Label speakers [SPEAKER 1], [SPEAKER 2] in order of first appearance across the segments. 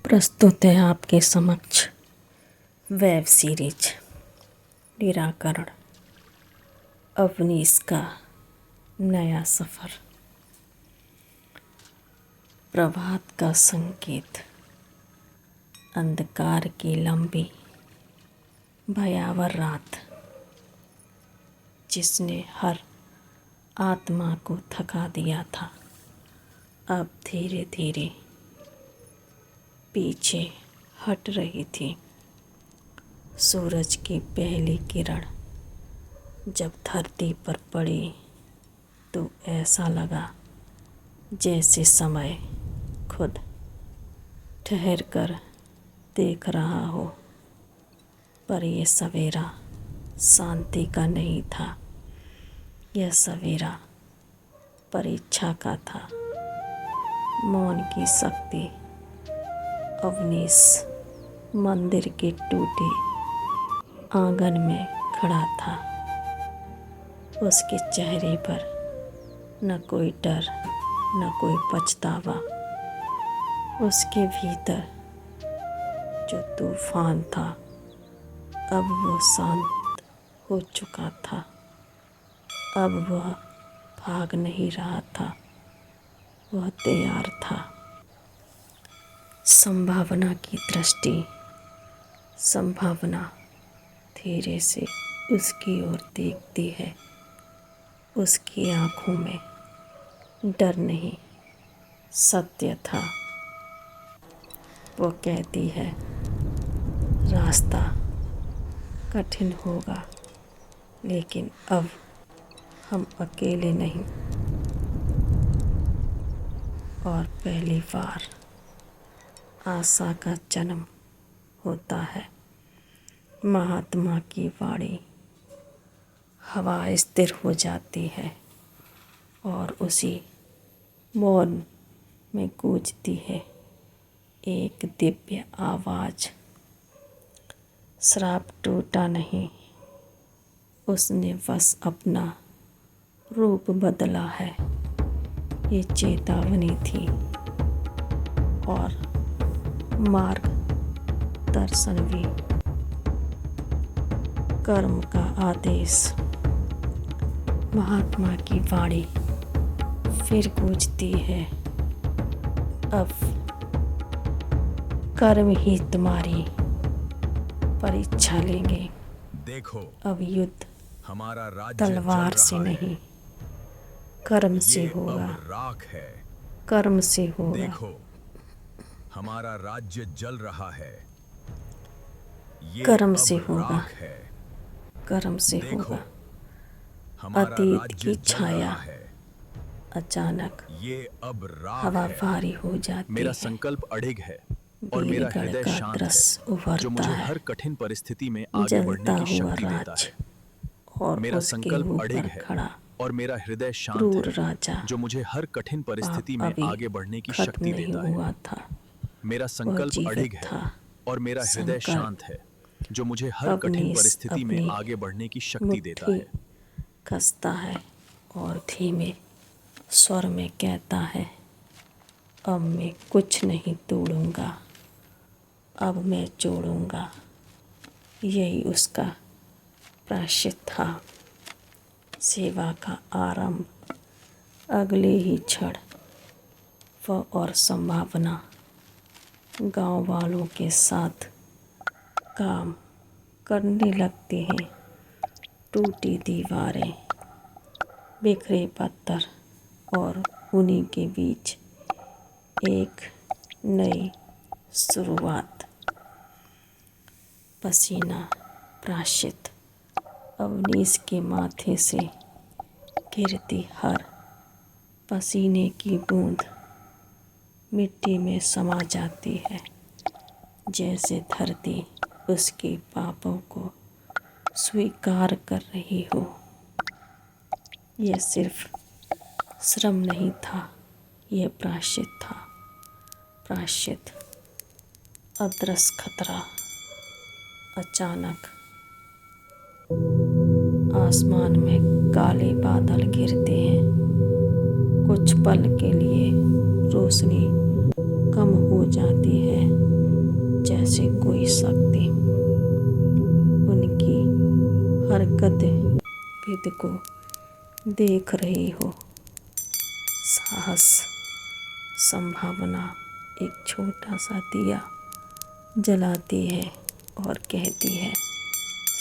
[SPEAKER 1] प्रस्तुत है आपके समक्ष वेब सीरीज निराकरण अवनीश का नया सफ़र। प्रभात का संकेत, अंधकार की लंबी भयावह रात जिसने हर आत्मा को थका दिया था, अब धीरे धीरे पीछे हट रही थी। सूरज की पहली किरण जब धरती पर पड़ी तो ऐसा लगा जैसे समय खुद ठहर कर देख रहा हो। पर यह सवेरा शांति का नहीं था, यह सवेरा परीक्षा का था। मौन की शक्ति। अवनीश मंदिर के टूटे आंगन में खड़ा था। उसके चेहरे पर न कोई डर न कोई पछतावा। उसके भीतर जो तूफान था अब वो शांत हो चुका था। अब वह भाग नहीं रहा था, वह तैयार था। संभावना की दृष्टि। संभावना धीरे से उसकी ओर देखती है। उसकी आँखों में डर नहीं, सत्य था। वो कहती है, रास्ता कठिन होगा लेकिन अब हम अकेले नहीं। और पहली बार आशा का जन्म होता है। महात्मा की वाणी। हवा स्थिर हो जाती है और उसी मौन में गूंजती है एक दिव्य आवाज़। श्राप टूटा नहीं, उसने बस अपना रूप बदला है। ये चेतावनी थी और मार्ग दर्शन भी। कर्म का आदेश। महात्मा की वाणी फिर गूंजती है, अब कर्म ही तुम्हारी परीक्षा लेंगे।
[SPEAKER 2] देखो,
[SPEAKER 1] अब युद्ध
[SPEAKER 2] हमारा राज्य
[SPEAKER 1] तलवार
[SPEAKER 2] जल
[SPEAKER 1] से
[SPEAKER 2] रहा
[SPEAKER 1] नहीं,
[SPEAKER 2] है।
[SPEAKER 1] कर्म से
[SPEAKER 2] ये
[SPEAKER 1] होगा।
[SPEAKER 2] अब राख है।
[SPEAKER 1] कर्म से होगा।
[SPEAKER 2] देखो, हमारा राज्य जल रहा है। ये
[SPEAKER 1] कर्म
[SPEAKER 2] अब
[SPEAKER 1] से होगा।
[SPEAKER 2] राख है।
[SPEAKER 1] कर्म से
[SPEAKER 2] देखो,
[SPEAKER 1] होगा।
[SPEAKER 2] हमारा
[SPEAKER 1] अतीत
[SPEAKER 2] राज्य
[SPEAKER 1] की
[SPEAKER 2] जल
[SPEAKER 1] छाया
[SPEAKER 2] रहा है।
[SPEAKER 1] अचानक
[SPEAKER 2] ये अब राख
[SPEAKER 1] हवा
[SPEAKER 2] है।
[SPEAKER 1] भारी हो जाती
[SPEAKER 2] मेरा
[SPEAKER 1] है।
[SPEAKER 2] संकल्प अडिग है और मेरा
[SPEAKER 1] वीरगढ़
[SPEAKER 2] हृदय
[SPEAKER 1] का
[SPEAKER 2] शांत है,
[SPEAKER 1] दृश्य
[SPEAKER 2] जो
[SPEAKER 1] उभरता
[SPEAKER 2] मुझे
[SPEAKER 1] है।
[SPEAKER 2] हर कठिन परिस्थिति में आगे बढ़ने
[SPEAKER 1] जलता
[SPEAKER 2] की
[SPEAKER 1] हुआ
[SPEAKER 2] शक्ति देता
[SPEAKER 1] राज
[SPEAKER 2] है।
[SPEAKER 1] और
[SPEAKER 2] मेरा
[SPEAKER 1] उसके
[SPEAKER 2] संकल्प अडिग
[SPEAKER 1] ऊपर
[SPEAKER 2] है
[SPEAKER 1] खड़ा
[SPEAKER 2] और मेरा हृदय शांत
[SPEAKER 1] क्रूर
[SPEAKER 2] है,
[SPEAKER 1] राजा।
[SPEAKER 2] जो मुझे हर कठिन
[SPEAKER 1] पाप
[SPEAKER 2] परिस्थिति में
[SPEAKER 1] अभी
[SPEAKER 2] आगे बढ़ने की
[SPEAKER 1] खत्म
[SPEAKER 2] शक्ति
[SPEAKER 1] नहीं
[SPEAKER 2] देता है।
[SPEAKER 1] हुआ था,
[SPEAKER 2] मेरा
[SPEAKER 1] वह
[SPEAKER 2] संकल्प
[SPEAKER 1] जीवित
[SPEAKER 2] अडिग है
[SPEAKER 1] था।
[SPEAKER 2] और मेरा हृदय शांत
[SPEAKER 1] संकल्प।
[SPEAKER 2] है, जो मुझे हर कठिन
[SPEAKER 1] अवनीश
[SPEAKER 2] परिस्थिति में
[SPEAKER 1] अपनी
[SPEAKER 2] आगे बढ़ने की शक्ति देता
[SPEAKER 1] मुट्ठी
[SPEAKER 2] है।
[SPEAKER 1] कसता है और धीमे स्वर में कहता है, अब मैं कुछ नहीं तोड़ूंगा, अब मैं जोड़ूंगा। यही उसका प्रायश्चित था। सेवा का आरंभ। अगले ही क्षण वह और संभावना गांव वालों के साथ काम करने लगते हैं। टूटी दीवारें, बिखरे पत्थर और उन्हीं के बीच एक नई शुरुआत। पसीना प्रायश्चित। अवनीश के माथे से गिरती हर पसीने की बूंद मिट्टी में समा जाती है, जैसे धरती उसके पापों को स्वीकार कर रही हो। यह सिर्फ श्रम नहीं था, यह प्रायश्चित था। प्रायश्चित। अदृश्य खतरा। अचानक आसमान में काले बादल घिरते हैं। कुछ पल के लिए रोशनी कम हो जाती है। जैसे कोई शक्ति उनकी हर गतिविधि को देख रही हो। साहस, संभावना एक छोटा सा दिया जलाती है और कहती है,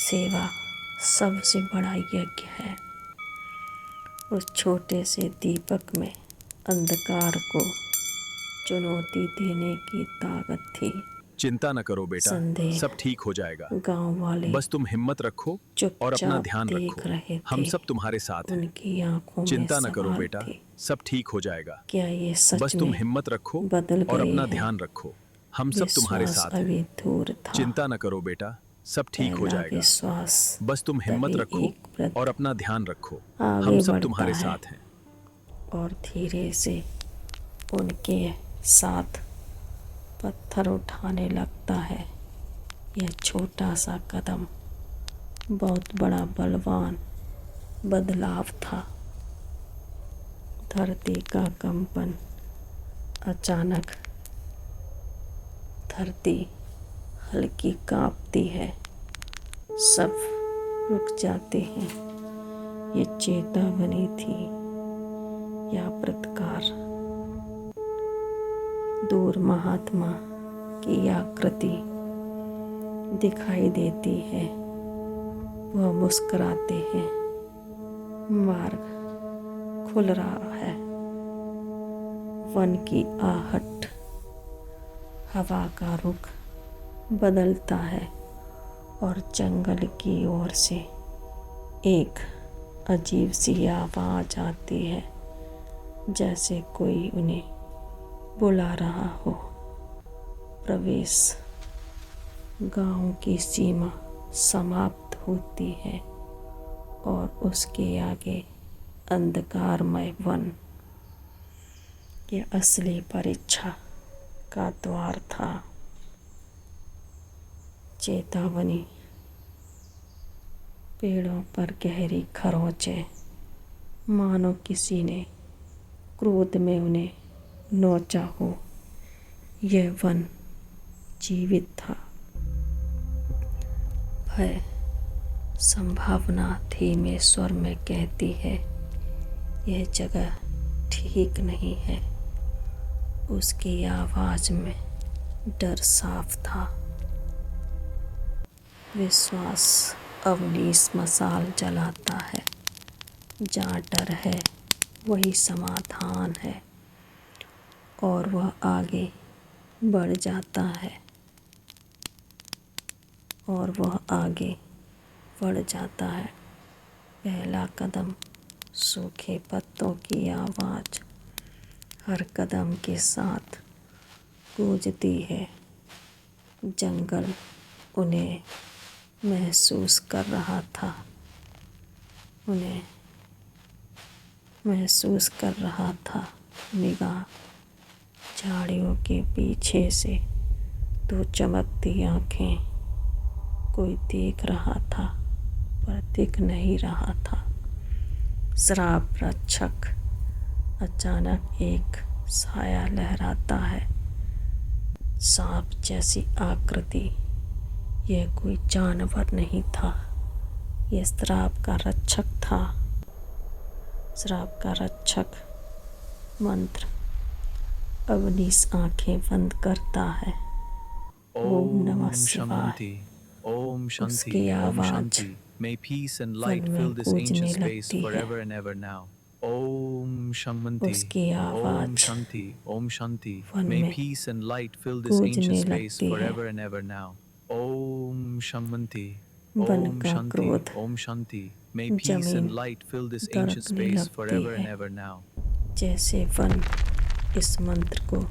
[SPEAKER 1] सेवा सबसे बड़ा यज्ञ है। उस छोटे से दीपक में अंधकार को चुनौती देने की ताकत थी।
[SPEAKER 2] चिंता न करो बेटा,
[SPEAKER 1] संदेह
[SPEAKER 2] सब ठीक हो जाएगा।
[SPEAKER 1] गांव वाले
[SPEAKER 2] बस तुम हिम्मत रखो और अपना
[SPEAKER 1] चुपचाप
[SPEAKER 2] ध्यान
[SPEAKER 1] देख
[SPEAKER 2] रखो।
[SPEAKER 1] रहे
[SPEAKER 2] हम
[SPEAKER 1] थे।
[SPEAKER 2] सब तुम्हारे साथ हैं।
[SPEAKER 1] उनकी आंखों में
[SPEAKER 2] चिंता न करो
[SPEAKER 1] सवाल
[SPEAKER 2] बेटा,
[SPEAKER 1] थे।
[SPEAKER 2] सब ठीक हो जाएगा।
[SPEAKER 1] क्या ये सच
[SPEAKER 2] बस तुम
[SPEAKER 1] में
[SPEAKER 2] हिम्मत रखो
[SPEAKER 1] बदल
[SPEAKER 2] और
[SPEAKER 1] गए
[SPEAKER 2] अपना
[SPEAKER 1] हैं?
[SPEAKER 2] ध्यान रखो। हम सब तुम्हारे
[SPEAKER 1] विश्वास
[SPEAKER 2] साथ हैं।
[SPEAKER 1] अभी दूर था।
[SPEAKER 2] चिंता न करो बेटा, सब ठीक हो
[SPEAKER 1] पहला
[SPEAKER 2] जाएगा।
[SPEAKER 1] विश्वास
[SPEAKER 2] बस तुम हिम्मत
[SPEAKER 1] तभी
[SPEAKER 2] रखो
[SPEAKER 1] एक व्रत
[SPEAKER 2] और अपना ध्यान रखो।
[SPEAKER 1] आगे
[SPEAKER 2] हम सब
[SPEAKER 1] बढ़ता
[SPEAKER 2] तुम्हारे
[SPEAKER 1] है
[SPEAKER 2] साथ हैं।
[SPEAKER 1] और धीरे से उनके साथ पत्थर उठाने लगता है। यह छोटा सा कदम बहुत बड़ा बलवान बदलाव था। धरती का कंपन अचानक, धरती हल्की कांपती है। सब रुक जाते हैं। ये चेतावनी थी या प्रतिकार? दूर महात्मा की आकृति दिखाई देती है। वह मुस्कुराते हैं। मार्ग खुल रहा है। वन की आहट, हवा का रुख बदलता है और जंगल की ओर से एक अजीब सी आवाज आती है, जैसे कोई उन्हें बुला रहा हो। प्रवेश। गांव की सीमा समाप्त होती है और उसके आगे अंधकारमय वन। यह असली परीक्षा का द्वार था। चेतावनी। पेड़ों पर गहरी खरोंचें, मानो किसी ने क्रोध में उन्हें नोचा हो। यह वन जीवित था। भय, संभावना धीमे स्वर में कहती है, यह जगह ठीक नहीं है। उसकी आवाज में डर साफ था। विश्वास अवनीश मशाल जलाता है। जहाँ डर है वही समाधान है। और वह आगे बढ़ जाता है। और वह आगे बढ़ जाता है। पहला कदम, सूखे पत्तों की आवाज़ हर कदम के साथ गूंजती है। जंगल उन्हें महसूस कर रहा था। उन्हें महसूस कर रहा था। निगाह झाड़ियों के पीछे से दो चमकती आंखें। कोई देख रहा था पर दिख नहीं रहा था। श्राप रक्षक। अचानक एक साया लहराता है। सांप जैसी आकृति। यह कोई जानवर नहीं था, यह श्राप का रक्षक था। श्राप का रक्षक। मंत्र। अवनीश आंखें बंद करता है। ओम नमः शिवाय।
[SPEAKER 2] ओम शांति,
[SPEAKER 1] उसकी
[SPEAKER 2] ओम
[SPEAKER 1] आवाज
[SPEAKER 2] शांति। May peace and
[SPEAKER 1] one
[SPEAKER 2] light
[SPEAKER 1] में
[SPEAKER 2] fill this
[SPEAKER 1] गूंजने
[SPEAKER 2] ancient space
[SPEAKER 1] लगती है।
[SPEAKER 2] forever and ever now. Om Shanti,
[SPEAKER 1] उसकी
[SPEAKER 2] Om
[SPEAKER 1] आवाज
[SPEAKER 2] Shanti, Om Shanti.
[SPEAKER 1] One
[SPEAKER 2] May
[SPEAKER 1] में
[SPEAKER 2] peace and light fill this ancient
[SPEAKER 1] गूंजने
[SPEAKER 2] space
[SPEAKER 1] लगती है।
[SPEAKER 2] forever and ever now. Om Shanti,
[SPEAKER 1] one
[SPEAKER 2] Om
[SPEAKER 1] का
[SPEAKER 2] Shanti,
[SPEAKER 1] क्रोध
[SPEAKER 2] Om Shanti. May peace
[SPEAKER 1] जमीन
[SPEAKER 2] and light fill this ancient
[SPEAKER 1] दरकने
[SPEAKER 2] space
[SPEAKER 1] लगती
[SPEAKER 2] forever and
[SPEAKER 1] है।
[SPEAKER 2] ever now.
[SPEAKER 1] जैसे वन इस मंत्र को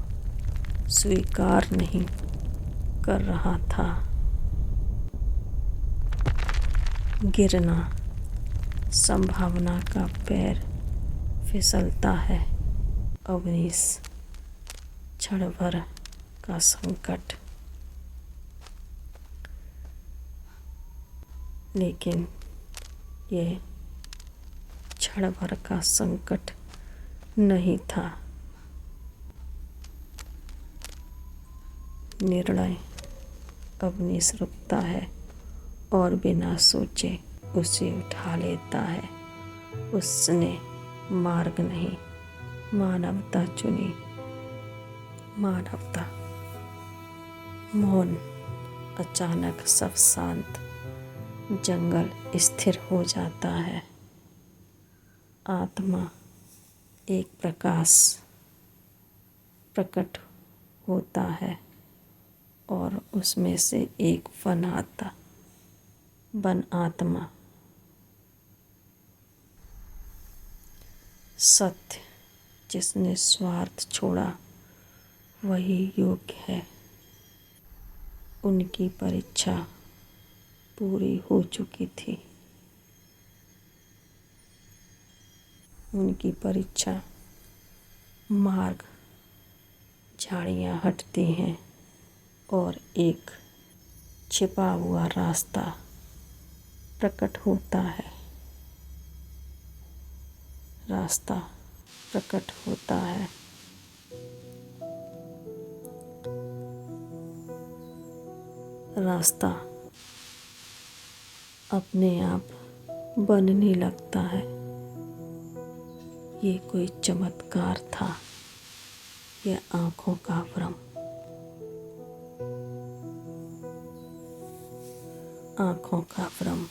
[SPEAKER 1] स्वीकार नहीं कर रहा था। गिरना। संभावना का पैर फिसलता है। अवनीश। क्षण भर का संकट। लेकिन यह क्षण भर का संकट नहीं था। निर्णय। अवनीश रुकता है और बिना सोचे उसे उठा लेता है। उसने मार्ग नहीं, मानवता चुनी। मानवता। मौन। अचानक सब शांत। जंगल स्थिर हो जाता है। आत्मा एक प्रकाश प्रकट होता है और उसमें से एक वन आत्मा। सत्य। जिसने स्वार्थ छोड़ा वही योग्य है। उनकी परीक्षा पूरी हो चुकी थी। उनकी परीक्षा। मार्ग। झाड़ियाँ हटती हैं और एक छिपा हुआ रास्ता प्रकट होता है। रास्ता प्रकट होता है। रास्ता अपने आप बनने लगता है। ये कोई चमत्कार था या आँखों का भ्रम? आँखों का भ्रम।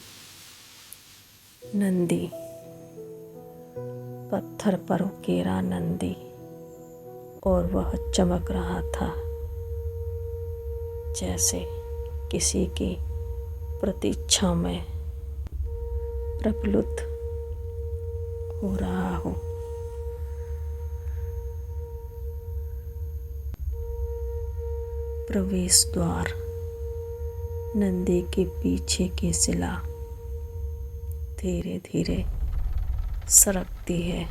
[SPEAKER 1] नंदी। पत्थर पर उकेरा नंदी और वह चमक रहा था जैसे किसी की प्रतीक्षा में प्रफुल्लित हो रहा हो। प्रवेश द्वार। नंदी के पीछे की शिला धीरे धीरे सरकती है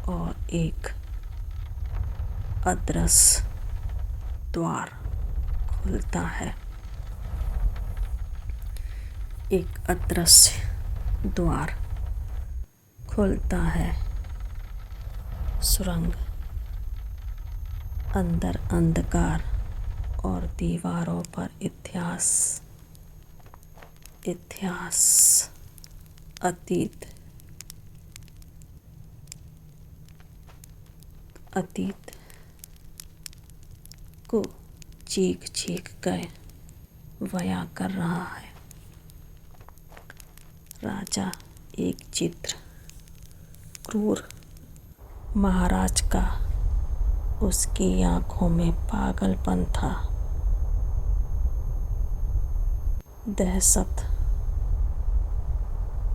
[SPEAKER 1] और एक अदृश्य द्वार खुलता है। एक अदृश्य द्वार खुलता है। सुरंग। अंदर अंधकार और दीवारों पर इतिहास। इतिहास। अतीत। अतीत को चीख चीख कर बयां कर रहा है। राजा। एक चित्र। क्रूर महाराज का। उसकी आंखों में पागलपन था। दहशत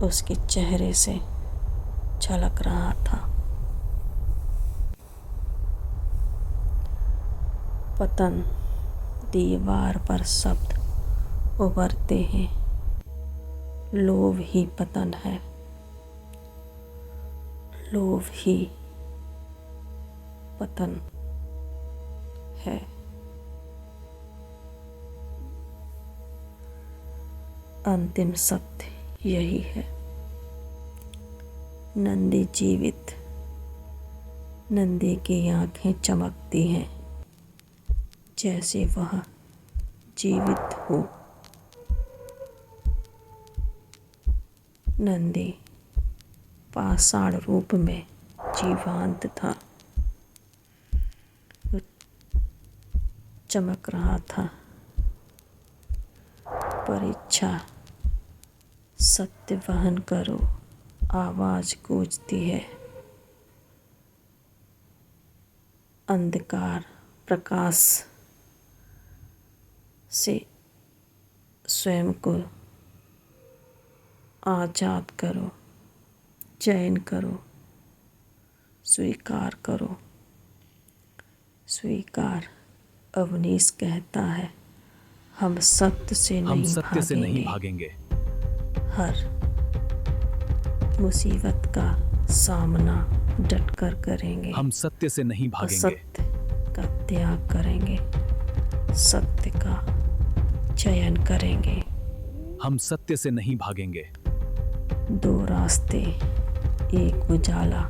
[SPEAKER 1] उसके चेहरे से झलक रहा था। पतन। दीवार पर शब्द उभरते हैं। लोभ ही पतन है। लोभ ही पतन है। अंतिम सत्य यही है। नंदी जीवित। नंदी की आंखें चमकती हैं जैसे वह जीवित हो। नंदी पाषाण रूप में जीवंत था। वो चमक रहा था। परीक्षा। सत्य वहन करो। आवाज गूंजती है। अंधकार प्रकाश से स्वयं को आजाद करो। चयन करो। स्वीकार करो। स्वीकार। अवनीश कहता है, हम सत्य से नहीं भागेंगे। हर मुसीबत का सामना डटकर करेंगे।
[SPEAKER 2] हम सत्य से नहीं भागेंगे।
[SPEAKER 1] असत्य का त्याग करेंगे। सत्य का चयन करेंगे।
[SPEAKER 2] हम सत्य से नहीं भागेंगे।
[SPEAKER 1] दो रास्ते, एक उजाला,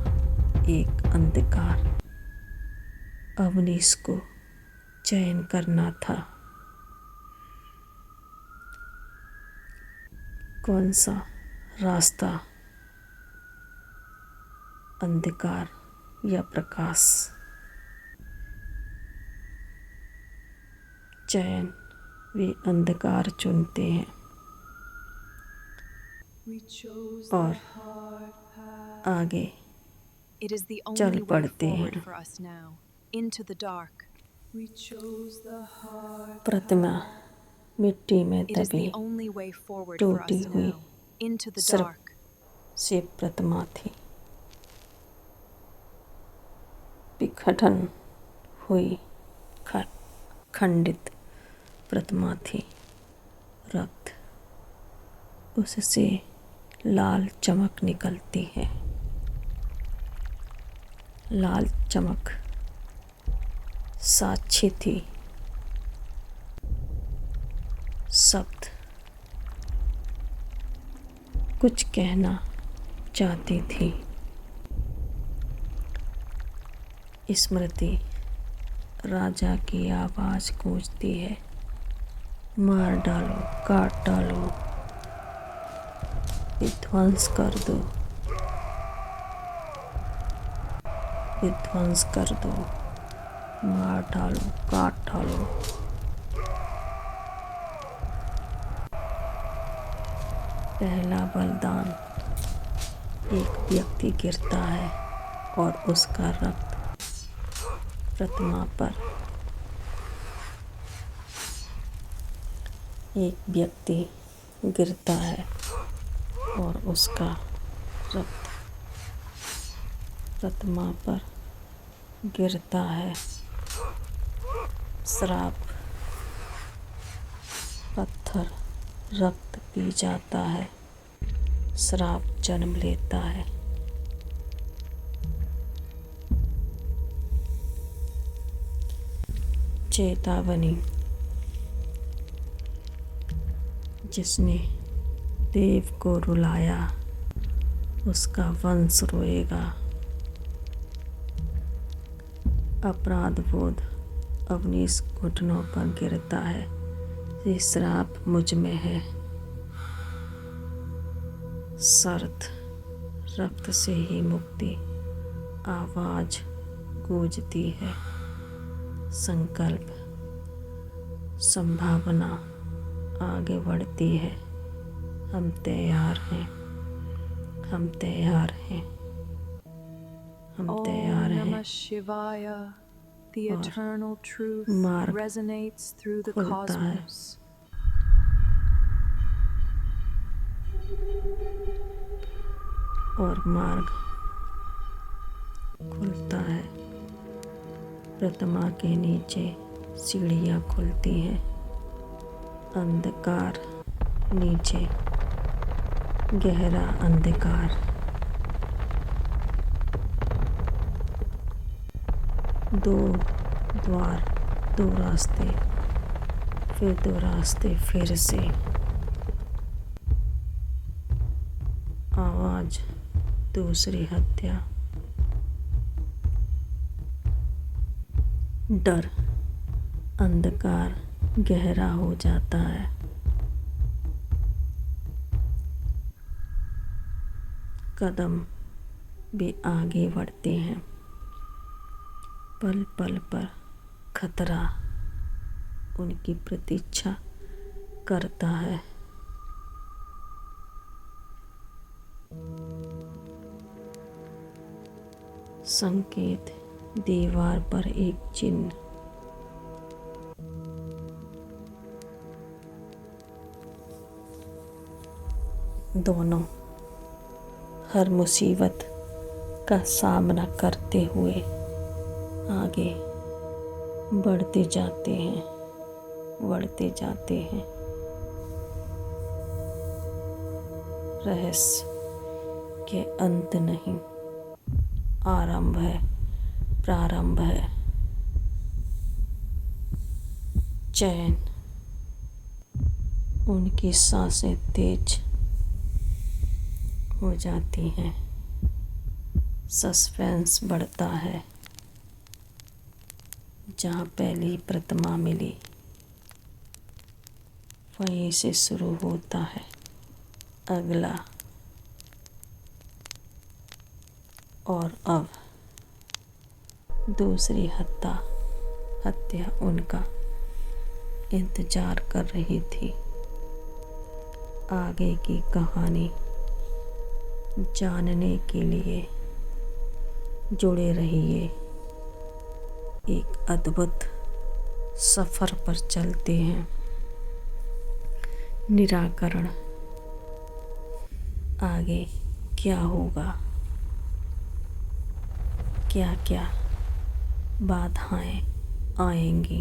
[SPEAKER 1] एक अंधकार। अवनीश को चयन करना था। कौन सा रास्ता अंधकार या प्रकाश। चयन वे अंधकार चुनते हैं और आगे
[SPEAKER 3] It is the
[SPEAKER 1] चल
[SPEAKER 3] only way
[SPEAKER 1] पड़ते
[SPEAKER 3] forward
[SPEAKER 1] हैं।
[SPEAKER 3] for us now, into the dark.
[SPEAKER 1] प्रतिमा मिट्टी में
[SPEAKER 3] It is
[SPEAKER 1] दबी
[SPEAKER 3] the only way forward for
[SPEAKER 1] टूटी
[SPEAKER 3] us
[SPEAKER 1] हुई
[SPEAKER 3] now, into the
[SPEAKER 1] सर्प
[SPEAKER 3] dark.
[SPEAKER 1] से प्रतिमा थी। विघटन हुई खंडित प्रतिमा थी। रक्त उससे लाल चमक निकलती है। लाल चमक साक्षी थी। शब्द कुछ कहना चाहती थी। स्मृति राजा की आवाज गूंजती है। मार डालो, काट डालो, विध्वंस कर दो, विध्वंस कर दो, मार डालो, काट डालो। पहला बलिदान। एक व्यक्ति गिरता है और उसका रक्त प्रतिमा पर। एक व्यक्ति गिरता है और उसका रक्त प्रतिमा पर गिरता है। श्राप पत्थर रक्त पी जाता है। श्राप जन्म लेता है। चेतावनी। जिसने देव को रुलाया उसका वंश रोएगा। अपराध बोध अवनीश घुटनों पर गिरता है। ये श्राप मुझ में है। शर्त रक्त से ही मुक्ति। आवाज गूंजती है। संकल्प संभावना आगे बढ़ती है। हम तैयार हैं, हम तैयार हैं, हम तैयार
[SPEAKER 3] Om
[SPEAKER 1] हैं।
[SPEAKER 3] Namah Shivaya. The
[SPEAKER 1] और
[SPEAKER 3] eternal truth
[SPEAKER 1] मार्ग
[SPEAKER 3] resonates through the
[SPEAKER 1] खुलता है।
[SPEAKER 3] cosmos.
[SPEAKER 1] और मार्ग खुलता है। प्रतिमा के नीचे सीढ़ियाँ खुलती हैं। अंधकार नीचे गहरा अंधकार। दो द्वार, दो रास्ते, फिर दो रास्ते, फिर से आवाज, दूसरी हत्या। डर अंधकार गहरा हो जाता है। कदम भी आगे बढ़ते हैं। पल पल पर खतरा उनकी प्रतीक्षा करता है। संकेत दीवार पर एक चिन्ह। दोनों हर मुसीबत का सामना करते हुए आगे बढ़ते जाते हैं, बढ़ते जाते हैं। रहस्य के अंत नहीं, आरंभ है, प्रारंभ है। चैन उनकी सांसें तेज हो जाती हैं। सस्पेंस बढ़ता है। जहाँ पहली प्रतिमा मिली वहीं से शुरू होता है। अगला और अब दूसरी हत्या उनका इंतजार कर रही थी। आगे की कहानी जानने के लिए जुड़े रहिए। एक अद्भुत सफ़र पर चलते हैं। निराकरण, आगे क्या होगा, क्या क्या बाधाएं आएंगी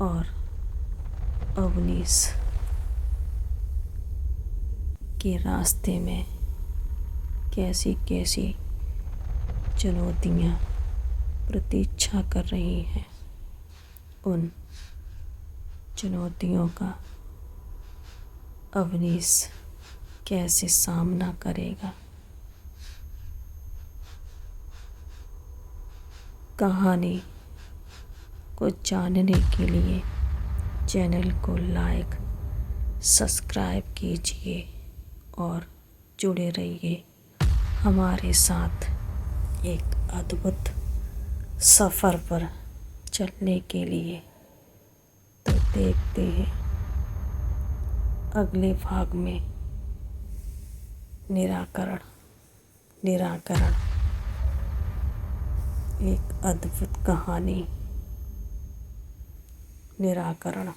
[SPEAKER 1] और अवनीश के रास्ते में कैसी कैसी चुनौतियां प्रतीक्षा कर रही हैं। उन चुनौतियों का अवनीश कैसे सामना करेगा। कहानी को जानने के लिए चैनल को लाइक सब्सक्राइब कीजिए और जुड़े रहिए हमारे साथ एक अद्भुत सफ़र पर चलने के लिए। तो देखते हैं अगले भाग में निराकरण एक अद्भुत कहानी। निराकरण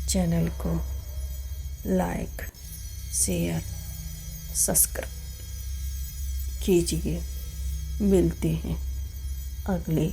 [SPEAKER 1] चैनल को लाइक शेयर सब्सक्राइब कीजिए। मिलते हैं अगले